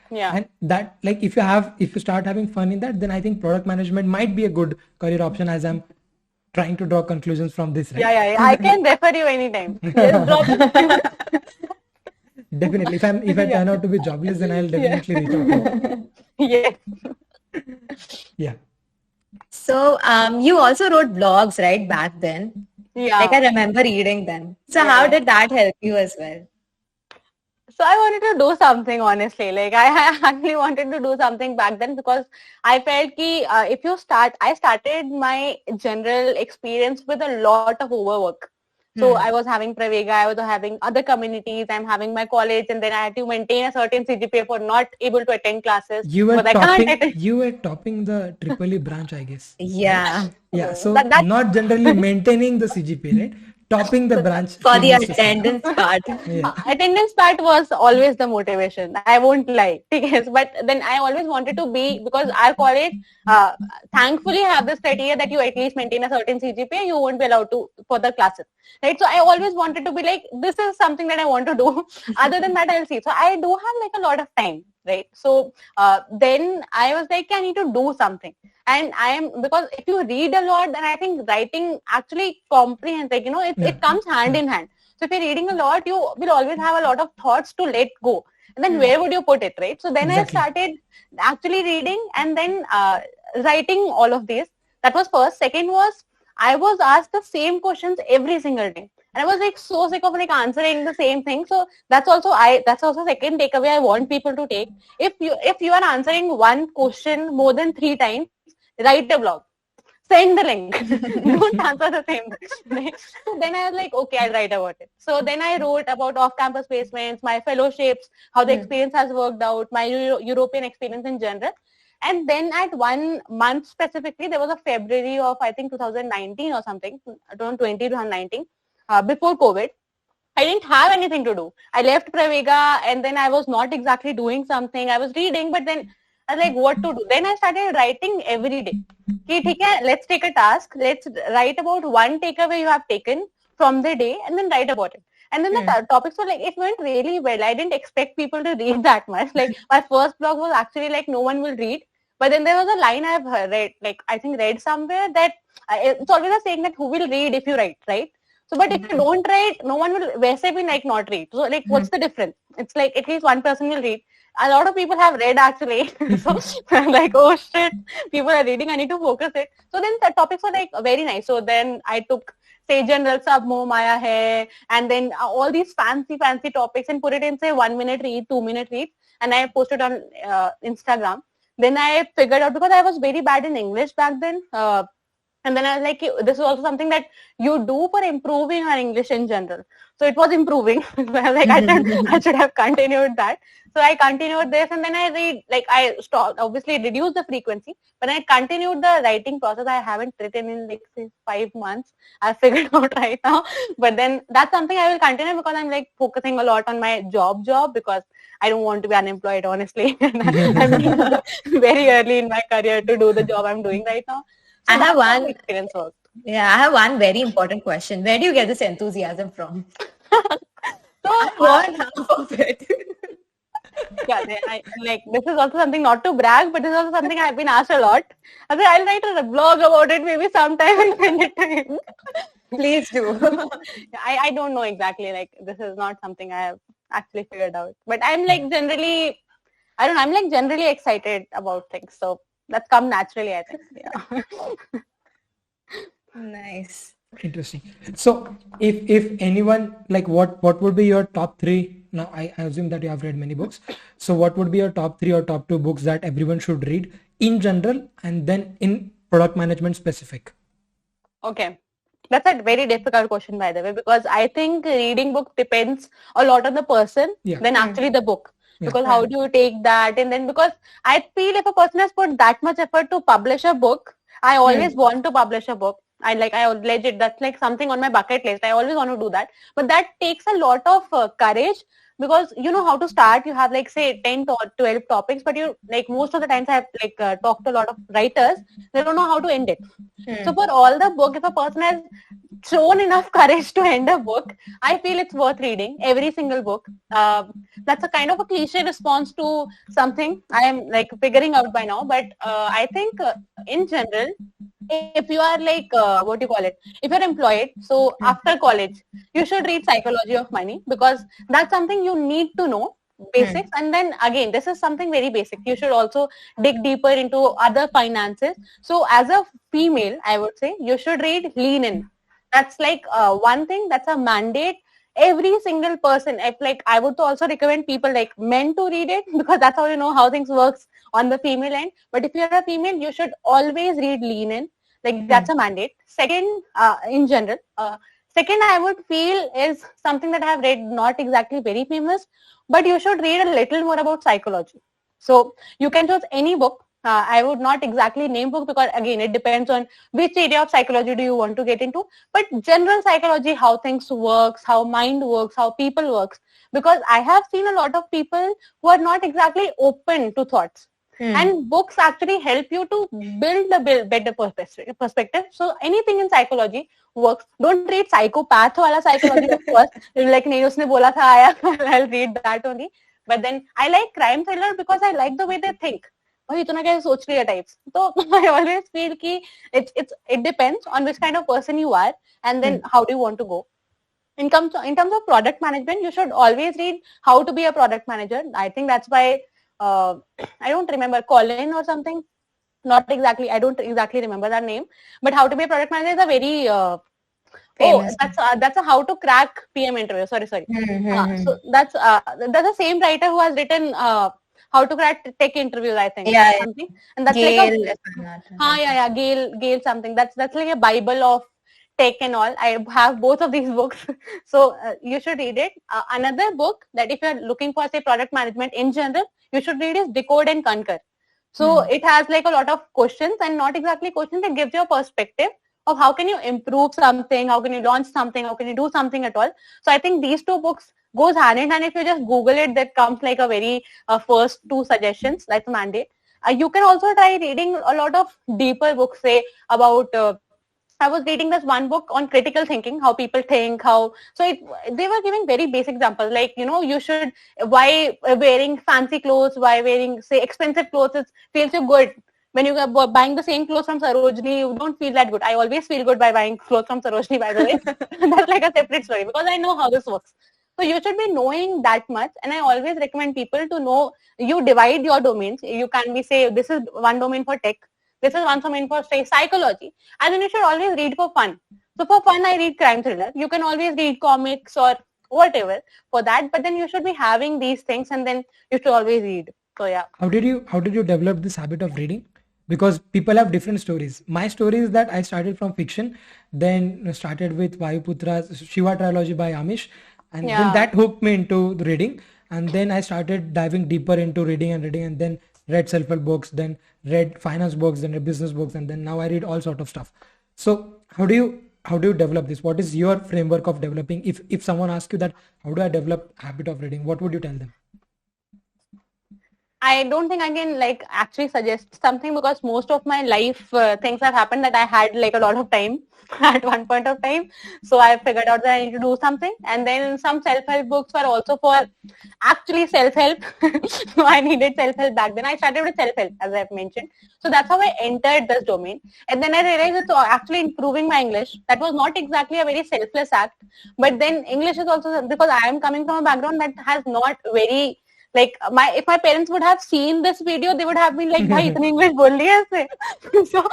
Yeah.
And that, like, if you start having fun in that, then I think product management might be a good career option, as I'm trying to draw conclusions from this, right?
Yeah. I can refer you anytime. Just drop.
Definitely. If I turn out to be jobless, then I'll definitely reach out to you.
Yes.
Yeah.
So you also wrote blogs, right, back then?
Yeah.
Like I remember reading them. So how
Yeah.
did that help you as well?
So I wanted to do something, honestly. Like I actually wanted to do something back then, because I felt ki I started my general experience with a lot of overwork. So I was having Pravega, I was having other communities, I'm having my college, and then I had to maintain a certain CGPA for not able to attend classes.
You were
because I can't attend.
topping the Triple E branch, I guess.
Yeah.
Yeah. So
That-
not generally maintaining the CGPA, right? Topping the branch.
For
she
the
needs to say.
attendance part.
Yeah.
Attendance part was always the motivation. I won't lie. Yes, but then I always wanted to be, because our college thankfully have this criteria that you at least maintain a certain CGPA, you won't be allowed to for the classes. Right. So I always wanted to be like, this is something that I want to do. Other than that, I'll see. So I do have like a lot of time. Right. So then I was like, I need to do something. And because if you read a lot, then I think writing actually comprehends, like, it comes hand in hand. So if you're reading a lot, you will always have a lot of thoughts to let go. And then where would you put it, right? So then
Exactly.
I started actually reading and then writing all of these. That was first. Second was, I was asked the same questions every single day. And I was like so sick of like answering the same thing. So that's also second takeaway I want people to take. If you are answering one question more than 3 times, write a blog. send the link. Don't answer the same. So then I was like, okay, I'll write about it. So then I wrote about off-campus placements, my fellowships, how the experience has worked out, my European experience in general. And then at 1 month specifically, there was a February of, I think, 2019 or something, 2020, 2019, before COVID. I didn't have anything to do. I left Pravega and then I was not exactly doing something. I was reading, but then I was like, what to do? Then I started writing every day. Okay, theek hai, let's take a task. Let's write about one takeaway you have taken from the day and then write about it. And then the topics were like, it went really well. I didn't expect people to read that much. Like my first blog was actually like, no one will read. But then there was a line I've read, like I think read somewhere that it's always a saying that who will read if you write, right? So, but if you don't write, no one will वैसे भी like not read. So, like, what's the difference? It's like at least one person will read. A lot of people have read actually. So, I'm like, oh shit, people are reading. I need to focus it. So then the topics were like very nice. So then I took say general sab moh maya hai, and then all these fancy topics and put it in say 1 minute read, 2 minute read, and I posted on Instagram. Then I figured out because I was very bad in English back then. And then I was like, this is also something that you do for improving your English in general. So it was improving. So I was like, I should have continued that. So I continued this and then I read, like I stopped, obviously reduced the frequency, but I continued the writing process. I haven't written in like say 5 months. I figured out right now. But then that's something I will continue because I'm like focusing a lot on my job because I don't want to be unemployed, honestly. I'm very early in my career to do the job I'm doing right now. So
I have one
experience work.
Yeah, I have one very important question. Where do you get this enthusiasm from?
So
One half of it.
yeah, like this is also something not to brag, but this is also something I've been asked a lot. I said I'll write a blog about it maybe sometime and send it to him.
Please do.
I don't know exactly. Like this is not something I have actually figured out. But I'm like generally, I don't know. I'm like generally excited about things. So that's come naturally, I think. Yeah.
Nice.
Interesting. So if anyone, like what would be your top three? Now I assume that you have read many books. So what would be your top three or top two books that everyone should read in general and then in product management specific?
Okay. That's a very difficult question, by the way, because I think reading book depends a lot on the person than actually the book. Because how do you take that? And then because I feel if a person has put that much effort to publish a book, I always want to publish a book. I legit, that's like something on my bucket list. I always want to do that. But that takes a lot of courage because you know how to start. You have like say 10 to 12 topics, but you like most of the times I have like talked to a lot of writers. They don't know how to end it. So for all the book, if a person has shown enough courage to end a book, I feel it's worth reading every single book. That's a kind of a cliche response to something I am like figuring out by now. But I think in general, if you are like, what do you call it? If you're employed, so after college, you should read Psychology of Money because that's something you need to know basics. And then again, this is something very basic. You should also dig deeper into other finances. So as a female, I would say you should read Lean In. That's like one thing, that's a mandate. Every single person, if like I would also recommend people like men to read it because that's how you know how things works on the female end. But if you're a female, you should always read Lean In. Like that's a mandate. Second, in general, second I would feel is something that I have read, not exactly very famous, but you should read a little more about psychology. So you can choose any book. I would not exactly name book because again, it depends on which area of psychology do you want to get into. But general psychology, how things works, how mind works, how people works. Because I have seen a lot of people who are not exactly open to thoughts. And books actually help you to build a better perspective. So anything in psychology works. Don't read psychopath wala psychology first. Like nahi usne bola tha aaya, I'll read that only. But then I like crime thriller because I like the way they think. इतना कैसे सोच रही है types. So I always feel कि it depends on which kind of person you are and then how do you want to go. In terms of product management, you should always read How to Be a Product Manager. I think that's by I don't remember, Colin or something. Not exactly. I don't exactly remember that name. But How to Be a Product Manager is a very that's a How to Crack PM interview. Sorry. So that's the same writer who has written how to crack tech interviews, I think.
Yeah, yeah.
Something. And that's like
Gail,
a,
if I'm not wrong.
Gail something. That's like a Bible of tech and all. I have both of these books. So you should read it. Another book that if you're looking for, say, product management in general, you should read is Decode and Conquer. So it has like a lot of questions, and not exactly questions. It gives you a perspective of how can you improve something, how can you launch something, how can you do something at all. So I think these two books goes hand in hand. If you just Google it, that comes like a very first two suggestions, like a mandate. You can also try reading a lot of deeper books, say about I was reading this one book on critical thinking, how people think, they were giving very basic examples, like, you should, why wearing fancy clothes, why wearing, say, expensive clothes, it feels you good. When you are buying the same clothes from Sarojini, you don't feel that good. I always feel good by buying clothes from Sarojini, by the way. That's like a separate story because I know how this works. So you should be knowing that much. And I always recommend people to know, you divide your domains. You can be, say, this is one domain for tech. This is one domain for, say, psychology. And then you should always read for fun. So for fun, I read crime thriller. You can always read comics or whatever for that. But then you should be having these things, and then you should always read. So yeah.
How did you develop this habit of reading? Because people have different stories. My story is that I started from fiction, then started with Vayuputra's Shiva trilogy by Amish, and then that hooked me into the reading. And then I started diving deeper into reading, and then read self-help books, then read finance books, then read business books, and then now I read all sort of stuff. So how do you develop this? What is your framework of developing? If someone asks you that, how do I develop habit of reading? What would you tell them?
I don't think I can like actually suggest something because most of my life things have happened that I had like a lot of time at one point of time. So I figured out that I need to do something. And then some self-help books were also for actually self-help. So I needed self-help back then. I started with self-help, as I've mentioned. So that's how I entered this domain. And then I realized it's actually improving my English. That was not exactly a very selfless act. But then English is also, because I am coming from a background that has not very, like, if my parents would have seen this video, they would have been like, "Bhai, itni English bol liya aise." So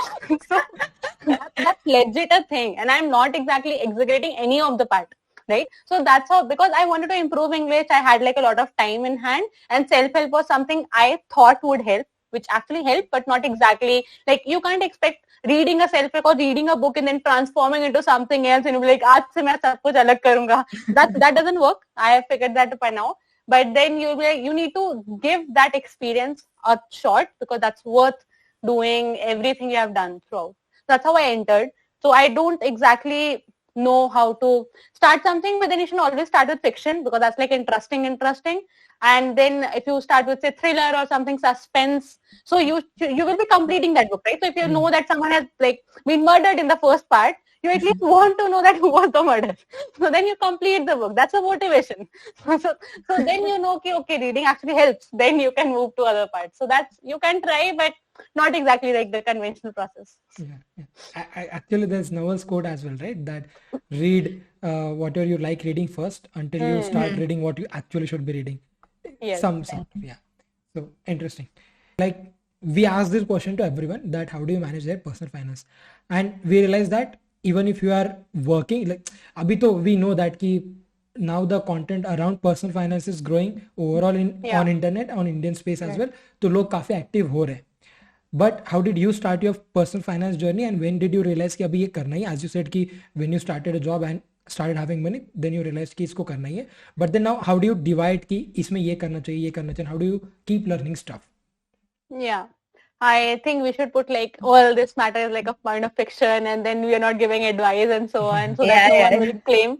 that's legit a thing, and I'm not exactly exaggerating any of the part, right? So that's how, because I wanted to improve English, I had like a lot of time in hand, and self-help was something I thought would help, which actually helped, but not exactly. Like, you can't expect reading a self-help or reading a book and then transforming into something else and you'll be like, "Aaj se main sab kuch alag karunga." That doesn't work. I have figured that by now. But then you need to give that experience a shot because that's worth doing everything you have done throughout. That's how I entered. So I don't exactly know how to start something, but then you should always start with fiction because that's like interesting. And then if you start with, say, thriller or something suspense, so you will be completing that book, right? So if you know that someone has like been murdered in the first part, you at least want to know that who was the murderer. So then you complete the book. That's a motivation. So then you know, okay, reading actually helps. Then you can move to other parts. So that's, you can try, but not exactly like the conventional process.
Yeah. Actually, there's Noel's quote as well, right? That read whatever you like reading first until you start reading what you actually should be reading.
Yes.
Some sort of, yeah. So interesting. Like, we ask this question to everyone, that how do you manage their personal finance? And we realize that even if you are working, like abhi to we know that ki now the content around personal finance is growing overall on internet, on Indian space as well. तो लोग काफी active हो रहे हैं. But how did you start your personal finance journey, and when did you realize कि अभी ये करना ही? As you said कि when you started a job and started having money, then you realized कि इसको करना ही है. But then now how do you divide कि इसमें ये करना चाहिए, how do you keep learning stuff?
Yeah. I think we should put like all this matter is like a point of fiction, and then we are not giving advice and so on, so that no one will claim.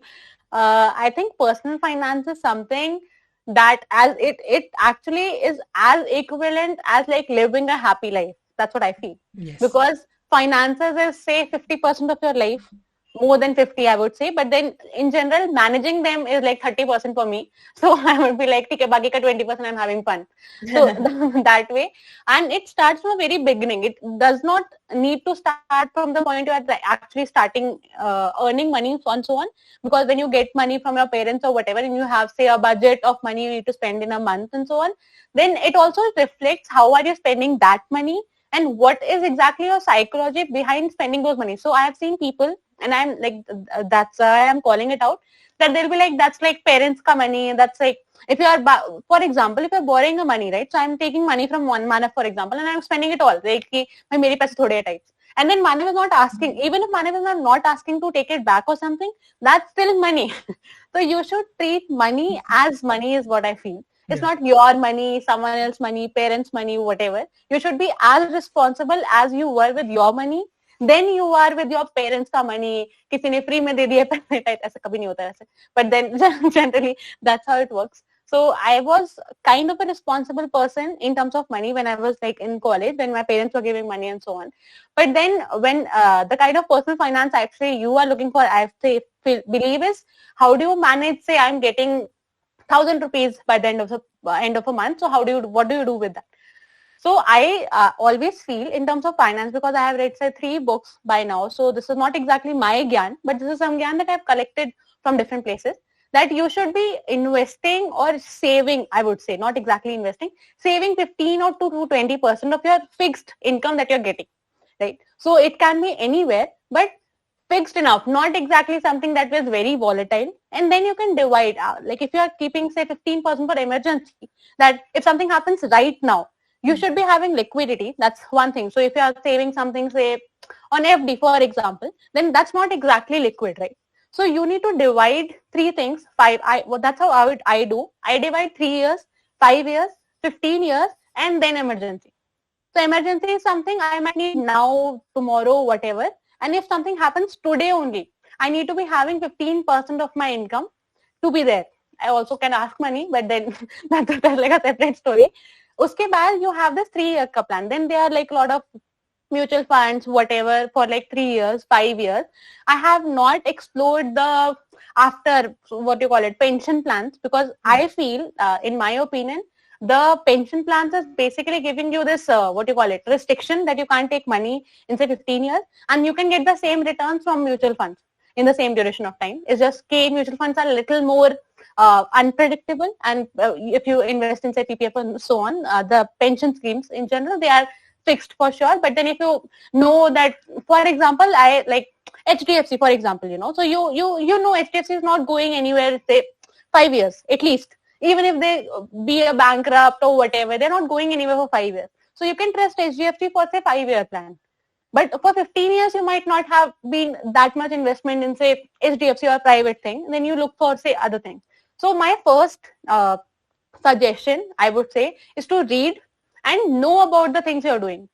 I think personal finance is something that as it actually is as equivalent as like living a happy life. That's what I feel.
Yes.
Because finances is, say, 50% of your life. More than 50, I would say. But then in general, managing them is like 30% for me. So I would be like, okay, baki ka 20% I'm having fun. So that way. And it starts from a very beginning. It does not need to start from the point you are actually starting earning money and so on. Because when you get money from your parents or whatever, and you have, say, a budget of money you need to spend in a month and so on, then it also reflects how are you spending that money and what is exactly your psychology behind spending those money. So I have seen people and I'm like, that's why I'm calling it out, that they'll be like, that's like parents ka money, that's like, if you are, for example, if you're borrowing a money, right? So I'm taking money from one Manav, for example, and I'm spending it all. Like, ki, bhai, mere paise thode hai types. And then Manav is not asking, even if Manav is not asking to take it back or something, that's still money. So you should treat money as money is what I feel. It's
Yeah.
not your money, someone else's money, parents' money, whatever. You should be as responsible as you were with your money. Then you are with your parents का money. किसी ने free में दे दिया पैसे, ऐसा कभी नहीं होता ऐसे. But then generally that's how it works. So I was kind of a responsible person in terms of money when I was like in college, when my parents were giving money and so on. But then when the kind of personal finance actually you are looking for, I say, believe is, how do you manage, say I'm getting 1,000 rupees by the end of a month. So what do you do with that? So I always feel in terms of finance, because I have read say 3 books by now. So this is not exactly my gyan, but this is some gyan that I've collected from different places, that you should be investing or saving, I would say, not exactly investing, saving 15 or to 20% of your fixed income that you're getting, right? So it can be anywhere, but fixed enough, not exactly something that is very volatile. And then you can divide out. Like if you are keeping say 15% for emergency, that if something happens right now, you should be having liquidity. That's one thing. So if you are saving something, say on FD, for example, then that's not exactly liquid, right? So you need to divide 3 things. That's how I do. I divide 3 years, 5 years, 15 years, and then emergency. So emergency is something I might need now, tomorrow, whatever. And if something happens today only, I need to be having 15% of my income to be there. I also can ask money, but then that's like a separate story. Uske baad, you have this 3-year plan. Then there are like a lot of mutual funds, whatever, for like 3 years, 5 years. I have not explored the after, what you call it, pension plans, because I feel, in my opinion, the pension plans is basically giving you this, what you call it, restriction that you can't take money in say 15 years, and you can get the same returns from mutual funds in the same duration of time. It's just K mutual funds are a little more unpredictable, and if you invest in say TPF and so on, the pension schemes in general, they are fixed for sure. But then if you know that, for example, I like HDFC, for example, so you know HDFC is not going anywhere, say 5 years at least. Even if they be a bankrupt or whatever, they're not going anywhere for 5 years. So you can trust HDFC for say 5-year plan. But for 15 years, you might not have been that much investment in say HDFC or private thing. Then you look for say other things. So my first suggestion, I would say, is to read and know about the things you're doing.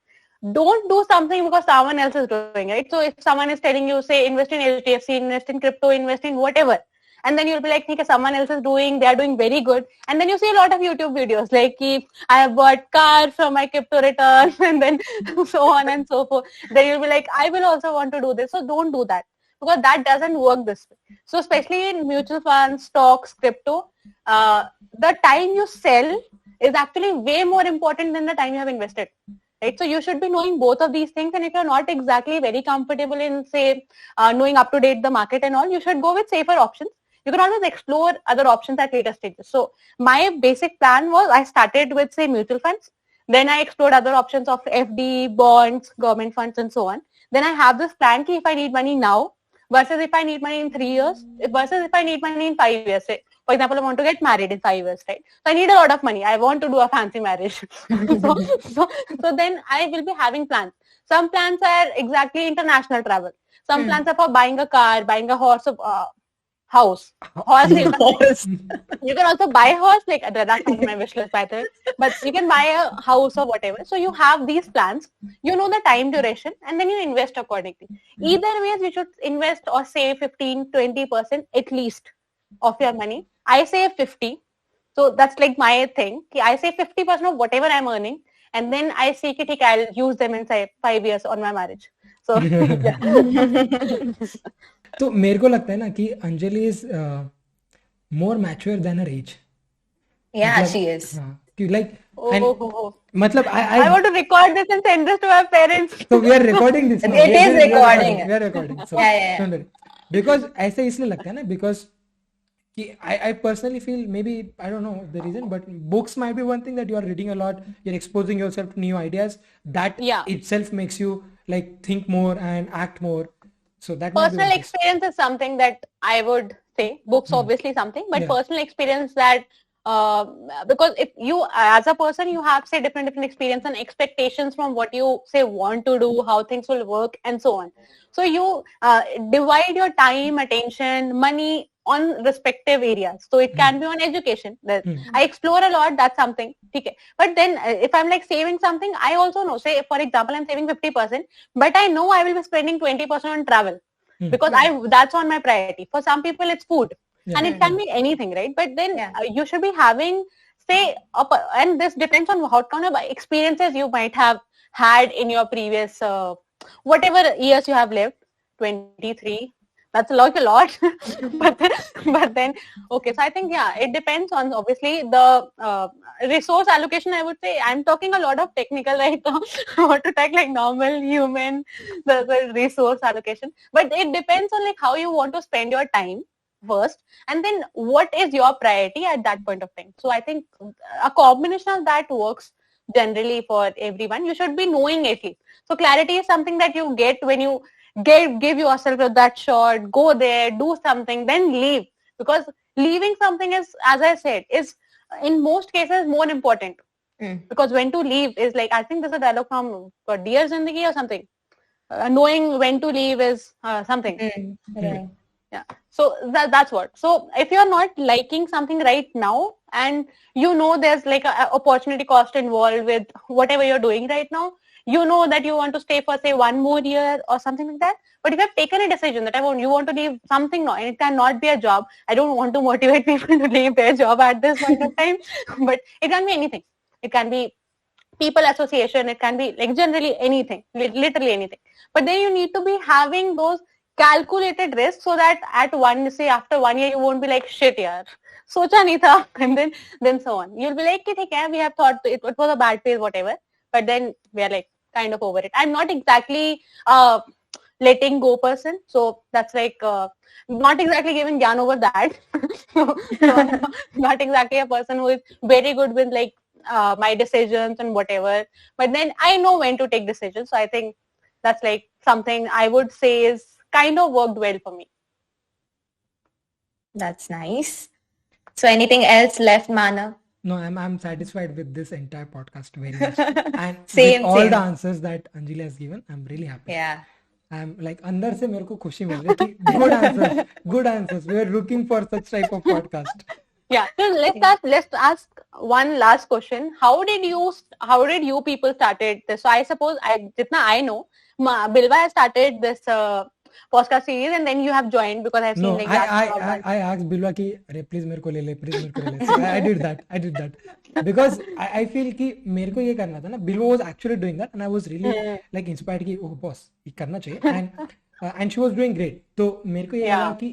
Don't do something because someone else is doing, right? So if someone is telling you, say, invest in HDFC, invest in crypto, invest in whatever, and then you'll be like, okay, someone else is doing, they are doing very good. And then you see a lot of YouTube videos like, I have bought car from my crypto return, and then so on and so forth. Then you'll be like, I will also want to do this. So don't do that, because that doesn't work this way. So especially in mutual funds, stocks, crypto, the time you sell is actually way more important than the time you have invested. Right? So you should be knowing both of these things, and if you're not exactly very comfortable in say knowing up to date the market and all, you should go with safer options. You can always explore other options at later stages. So my basic plan was, I started with say mutual funds, then I explored other options of FD, bonds, government funds, and so on. Then I have this plan ki if I need money now versus if I need money in 3 years versus if I need money in 5 years. Say, for example, I want to get married in 5 years, right? So I need a lot of money. I want to do a fancy marriage. so then I will be having plans. Some plans are exactly international travel. Some plans are for buying a car, buying a house. Horse, you can also buy a horse, like that's not my wish list, by the way. But you can buy a house or whatever. So you have these plans, you know the time duration, and then you invest accordingly. Either ways, you should invest or save 15-20% at least of your money. I save 50. So that's like my thing. I save 50% of whatever I'm earning, and then I say, okay, I'll use them in say 5 years on my marriage. So yeah.
तो मेरे को लगता है ना कि Anjali is more mature than her age.
Yeah,
मतलब
she is.
हाँ कि लाइक
Oh.
मतलब
I want to record this and send this to my parents.
so we are recording this now.
It is recording.
We are recording. So
Yeah.
don't worry. Because ऐसे इसलिए लगता है ना, because I personally feel, maybe I don't know the reason, but books might be one thing, that you are reading a lot, you're exposing yourself to new ideas, that
Yeah.
itself makes you like think more and act more. So that might be
Personal
the case.
experience is something that I would say. Books obviously something, but
Yeah.
personal experience that because if you as a person you have say different experience and expectations from what you say want to do, how things will work and so on. So you divide your time, attention, money on respective areas. So it can be on education. I explore a lot, that's something. Okay. But then if I'm like saving something, I also know, say for example, I'm saving 50%, but I know I will be spending 20% on travel because that's on my priority. For some people it's food and it can be anything, right? But then you should be having say and this depends on what kind of experiences you might have had in your previous whatever years you have lived. 23, that's like a lot. but then okay, so I think it depends on obviously the resource allocation. I would say I'm talking a lot of technical right now. I want to talk like normal human the resource allocation, but it depends on like how you want to spend your time first, and then what is your priority at that point of time. So I think a combination of that works generally for everyone. You should be knowing at least. So clarity is something that you get when you give yourself that shot, go there, do something, then leave. Because leaving something is, as I said, is in most cases more important. Because when to leave is like, I think there's a dialogue from Dear Zindagi or something. Knowing when to leave is something.
Right.
Yeah. So that's what. So if you're not liking something right now and you know there's like a opportunity cost involved with whatever you're doing right now, you know that you want to stay for say 1 more year or something like that. But if you have taken a decision that you want to leave something now, and it cannot be a job. I don't want to motivate people to leave their job at this point of time, but it can be anything. It can be people association, it can be like generally anything, literally anything. But then you need to be having those calculated risks so that after 1 year you won't be like shit yaar socha nahi tha and then so on. You'll be like okay, we have thought it was a bad phase whatever, but then we are like kind of over it. I'm not exactly letting go person, so that's like not exactly giving gyan over that. so I'm not exactly a person who is very good with like my decisions and whatever, but then I know when to take decisions. So I think that's like something I would say is kind of worked well for me.
That's nice. So anything else left, Mana?
No, I'm satisfied with this entire podcast very much. And
Same,
with all
same.
the answers that Anjali has given, I'm really happy.
Yeah.
I'm like अंदर से मेरे को खुशी मिल रही है कि good answers. We were looking for such type of podcast.
Yeah, so let's ask one last question. How did you people started this? So I suppose jitna I know, Bilwa has started this podcast series, and then you have joined because I've seen
No,
like
I asked Bilwa कि अरे please मेरे को ले ले, please मेरे को ले ले. So I did that because I feel कि मेरे को ये करना था ना. Bilwa was actually doing that, and I was really like inspired कि oh boss ये करना चाहिए, and she was doing great. तो मेरे को ये लगा कि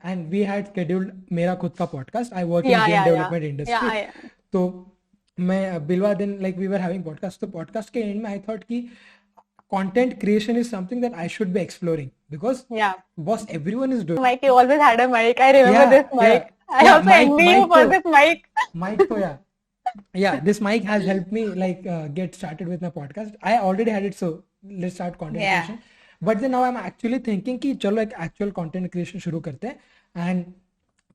and we had scheduled मेरा खुद का podcast. I work in game development industry. तो मैं Bilwa then like we were having podcast. तो podcast के end में I thought कि content creation is something that I should be exploring because boss everyone is doing.
Mike, you always had a mic. I remember this mic. I also envy you for this mic.
Mic to this mic has helped me like get started with my podcast. I already had it, so let's start content creation. But then now I'm actually thinking कि चलो एक actual content creation शुरू करते हैं, and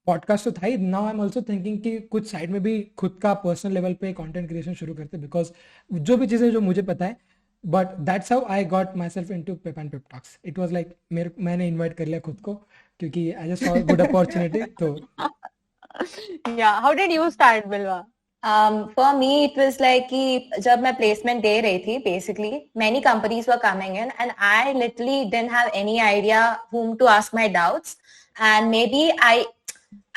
podcast तो था ही. Now I'm also thinking कि कुछ side में भी खुद का personal level पे content creation शुरू करते हैं because जो भी चीजें जो मुझे पता है. But that's how I got myself into Pep and Pep Talks. It was like मैंने invite कर लिया खुद को क्योंकि I just saw a good opportunity. तो
yeah, how did you start, Bilwa?
For me, it was like कि जब मैं placement दे रही थी, basically many companies were coming in, and I literally didn't have any idea whom to ask my doubts, and maybe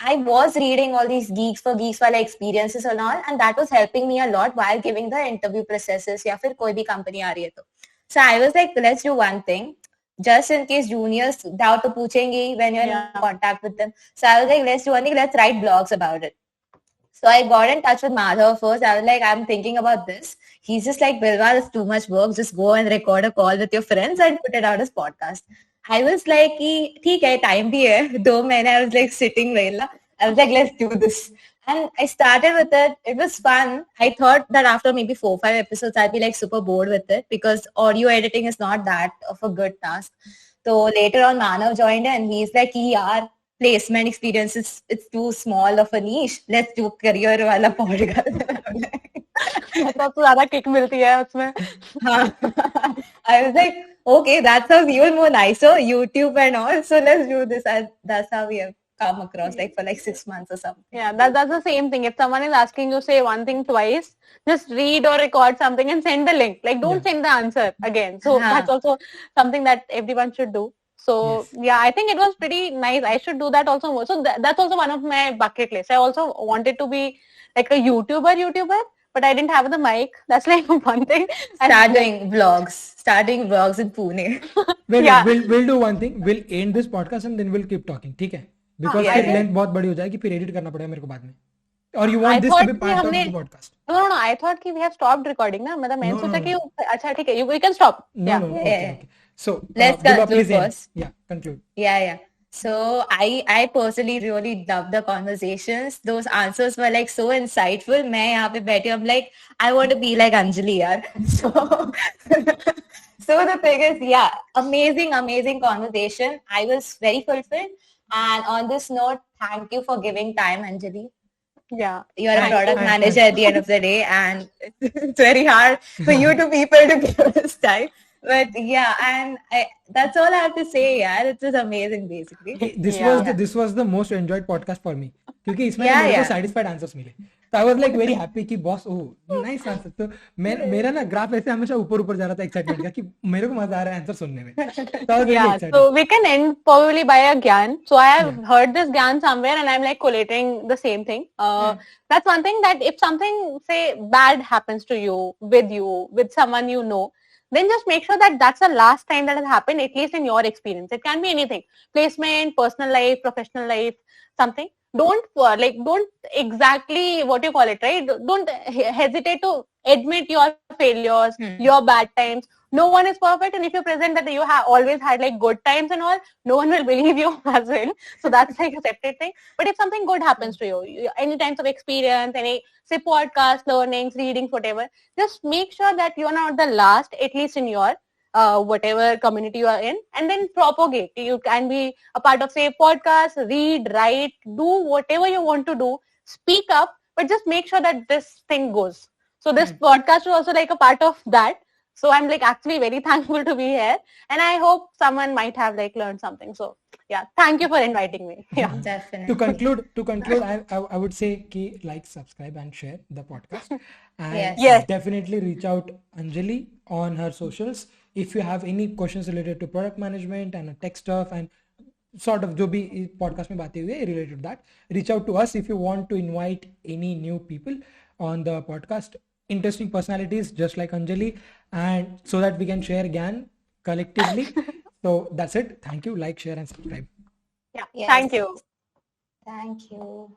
I was reading all these geeks for geeks वाले experiences and all, and that was helping me a lot while giving the interview processes या फिर कोई भी company आ रही है तो. So I was like, let's do one thing. Just in case juniors doubt तो पूछेंगी when you're in contact with them. So I was like, let's do one thing. Let's write blogs about it. So I got in touch with Madhav first. I was like, I'm thinking about this. He's just like, Bilwa, it's too much work. Just go and record a call with your friends and put it out as podcast. I was like, ठीक है, time भी है. 2 महीने I was like sitting there. I was like, let's do this. And I started with it. It was fun. I thought that after maybe 4-5 episodes, I'd be like super bored with it because audio editing is not that of a good task. So later on, Manav joined and he's like, "Yeah, placement experience is it's too small of a niche. Let's do career wala podcast."
मतलब तो ज्यादा kick मिलती है उसमें.
I was like, okay, that sounds even more nicer, YouTube and all. So let's do this. And that's how we have come across, like for like 6 months or something.
Yeah, that's the same thing. If someone is asking you say one thing twice, just read or record something and send the link. Like don't send the answer again. So that's also something that everyone should do. So yeah, I think it was pretty nice. I should do that also more. So that's also one of my bucket lists. I also wanted to be like a YouTuber, but I didn't have the mic. That's like one thing.
Starting vlogs in Pune.
We'll do one thing. We'll end this podcast and then we'll keep talking. ठीक है? Because फिर length बहुत बड़ी हो जाएगी, फिर edit करना पड़ेगा मेरे को बाद में. Or you want this to be part of the podcast?
No. I thought कि we have stopped recording ना. मतलब मैंने सोचा कि अच्छा ठीक है. We can stop.
No. Okay. So
let's conclude first.
Yeah, conclude.
Yeah. So I personally really love the conversations. Those answers were like so insightful. मैं यहाँ पे बैठी, I'm like, I want to be like Anjali यार. So the thing is, yeah, amazing conversation. I was very fulfilled. And on this note, thank you for giving time, Anjali.
Yeah.
You're a product manager at the end of the day, and it's very hard for you to people to give us time. But yeah, and that's all I have to say. Yeah, it was amazing, basically.
This was the most enjoyed podcast for me, क्योंकि इसमें मेरे को satisfied answers मिले. So I was like very happy कि boss, oh nice answer. तो मेरा ना graph ऐसे हमेशा ऊपर जा रहा था excitement का कि मेरे को मजा आ रहा है आंसर सुनने में. So I was really excited.
So we can end probably by a gyan. So I have heard this gyan somewhere and I'm like collating the same thing. That's one thing, that if something say bad happens to you, with someone you know, then just make sure that that's the last time that has happened, at least in your experience. It can be anything: placement, personal life, professional life, something. Don't exactly what you call it, right? Don't hesitate to admit your failures, your bad times. No one is perfect, and if you present that you have always had like good times and all, no one will believe you as well. So that's like a separate thing. But if something good happens to you, any times of experience, any say podcast, learnings, readings, whatever, just make sure that you are not the last, at least in your whatever community you are in, and then propagate. You can be a part of say podcast, read, write, do whatever you want to do, speak up, but just make sure that this thing goes. So this podcast is also like a part of that. So I'm like actually very thankful to be here, and I hope someone might have like learned something. So yeah, thank you for inviting me. Yeah,
definitely.
To conclude, I would say ki like, subscribe and share the podcast, and definitely reach out Anjali on her socials if you have any questions related to product management and tech stuff and sort of जो भी podcast में बातें हुई है related to that. Reach out to us if you want to invite any new people on the podcast, interesting personalities just like Anjali, and so that we can share GAN collectively. So that's it. Thank you. Like, share and subscribe.
Yeah. Thank you.
Thank you.